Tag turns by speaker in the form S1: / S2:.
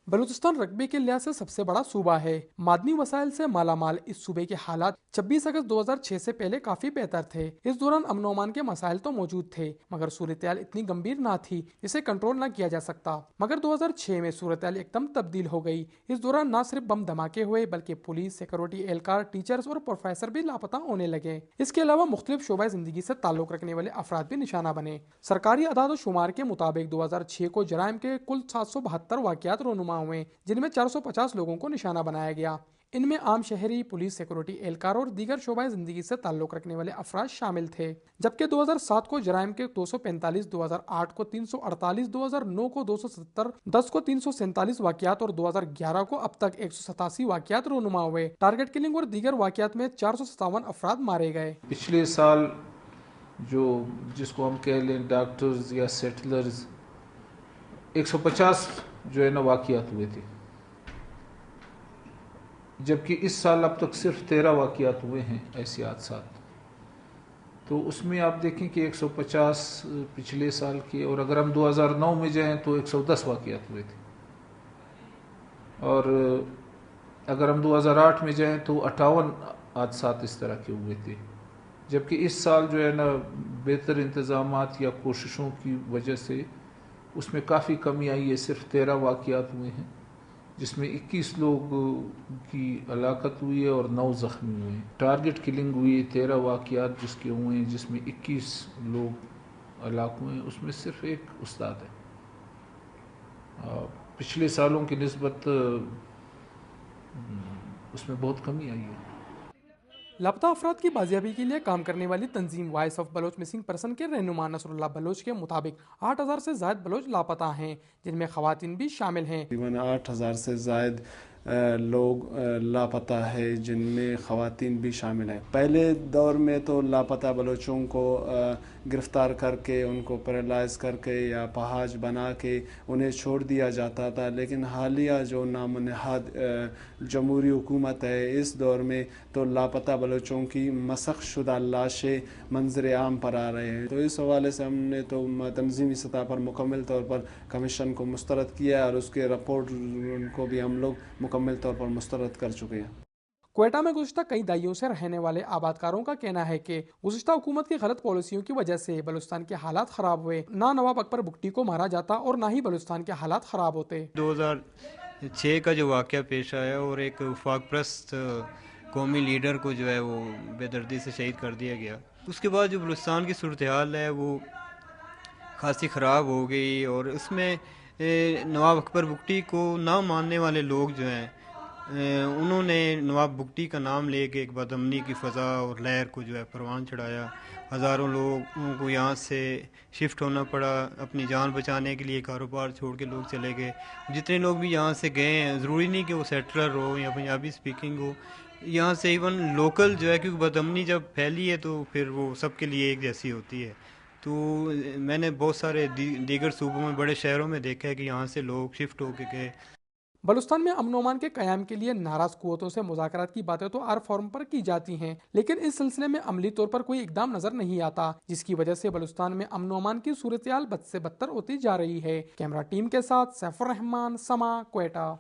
S1: बलूचिस्तान रकबे के लिहाज से सबसे बड़ा सूबा है। मादनी वसाइल से मालामाल इस सूबे के हालात 26 अगस्त 2006 से पहले काफी बेहतर थे। इस दौरान अमन ओमान के मसाइल तो मौजूद थे, मगर सूरत-ए-हाल इतनी गंभीर ना थी जिसे कंट्रोल ना किया जा सकता। मगर 2006 में सूरत-ए-हाल एकदम तब्दील हो गई। इस दौरान न सिर्फ बम धमाके हुए, बल्कि पुलिस, सिक्योरिटी एहलकार, टीचर्स और प्रोफेसर भी लापता होने लगे। इसके अलावा मुख्तलिफ शोबे जिंदगी से ताल्लुक रखने वाले अफराद भी निशाना बने। सरकारी अदाद शुमार के मुताबिक 2006 को जराइम के कुल 772 वाकयात रोनुमा हुए, जिनमें 450 लोगों को निशाना बनाया गया। इनमें आम शहरी, पुलिस, सिक्योरिटी एहलकार और दीगर शोबे जिंदगी से ताल्लुक रखने वाले अफराद शामिल थे। जबकि 2007 को जराइम के 245, 2008 को 348, 2009 को 270, 10 को 347 वाकयात और 2011 को अब तक 187 वाकयात रोनुमा हुए। टारगेट किलिंग और दीगर वाकयात में 457 अफराद मारे गए।
S2: पिछले साल जिसको हम कह लें डॉक्टर्स या सेटलर्स, 150 जो है ना वाकयात हुए थे, जबकि इस साल अब तक सिर्फ 13 वाकयात हुए हैं ऐसे हादसात। तो उसमें आप देखें कि 150 पिछले साल के, और अगर हम 2009 में जाएं तो 110 वाकयात हुए थे, और अगर हम 2008 में जाएं तो 58 हादसात इस तरह के हुए थे। जबकि इस साल जो है ना बेहतर इंतज़ामात या कोशिशों की वजह से उसमें काफ़ी कमी आई है। सिर्फ 13 वाकयात हुए हैं, जिसमें 21 लोग की हलाकत हुई है और 9 ज़ख्मी हुए हैं। टारगेट किलिंग हुई है 13 वाकयात जिसके हुए हैं, जिसमें 21 लोग हलाक हुए हैं। उसमें सिर्फ एक उस्ताद है। पिछले सालों की निस्बत उसमें बहुत कमी आई है।
S1: लापता अफराद की बाजियाबी के लिए काम करने वाली तंजीम voice of Baloch missing person के रहनुमा नसरुल्लाह बलोच के मुताबिक 8000 से ज्यादा बलोच लापता हैं, जिनमें खवातीन भी शामिल हैं।
S3: तकरीबन 8000 से ज्यादा लोग लापता है, जिनमें ख़वातीन भी शामिल हैं। पहले दौर में तो लापता बलोचों को गिरफ़्तार करके, उनको पैरालाइज करके या पहाज बना के उन्हें छोड़ दिया जाता था, लेकिन हालिया जो नामनहाद जमहूरी हुकूमत है, इस दौर में तो लापता बलोचों की मसख़ शुदा लाशें मंजर आम पर आ रहे हैं। तो इस हवाले से हमने तो तंजीमी सतह पर मुकम्मल तौर पर कमीशन को मुस्तरद किया और उसके रिपोर्ट को भी हम लोग मुकम्मल तौर पर मुस्तरद कर चुके हैं।
S1: क्वेटा में गुज़िश्ता कई दहाइयों से रहने वाले आबादकारों का कहना है कि गुज़िश्ता हुकूमत की गलत पॉलिसियों की वजह से बलूचिस्तान के हालात ख़राब हुए। ना नवाब अकबर बुगटी को मारा जाता और ना ही बलूचिस्तान के हालात ख़राब होते।
S4: 2006 का जो वाक़या पेश आया और एक वफाक परस्त कौमी लीडर को जो है वो बेदर्दी से शहीद कर दिया गया, उसके बाद जो बलूचिस्तान की सूरत हाल है वो खासी ख़राब हो गई। और उसमें नवाब अकबर बुगटी को ना मानने वाले लोग जो हैं, उन्होंने नवाब बुगटी का नाम लेके एक बदअमनी की फ़ज़ा और लहर को जो है परवान चढ़ाया। हज़ारों लोगों को यहाँ से शिफ्ट होना पड़ा अपनी जान बचाने के लिए। कारोबार छोड़ के लोग चले गए। जितने लोग भी यहाँ से गए हैं, ज़रूरी नहीं कि वो सेटलर हो या पंजाबी स्पीकिंग हो, यहाँ से इवन लोकल जो है, क्योंकि बदअमनी जब फैली है तो फिर वो सबके लिए एक जैसी होती है। तो मैंने बहुत सारे दीगर सूबों में, बड़े शहरों में देखा है कि यहाँ से लोग शिफ्ट होके गए।
S1: बलूचिस्तान में अमन ओमान के क़याम के लिए नाराज कुव्वतों से मुज़ाकरात की बातें तो हर फॉर्म पर की जाती हैं, लेकिन इस सिलसिले में अमली तौर पर कोई इकदाम नजर नहीं आता, जिसकी वजह से बलूचिस्तान में अमन ओमान की सूरत-ए-हाल बद से बदतर होती जा रही है। कैमरा टीम के साथ सैफुर रहमान, समा, क्वेटा।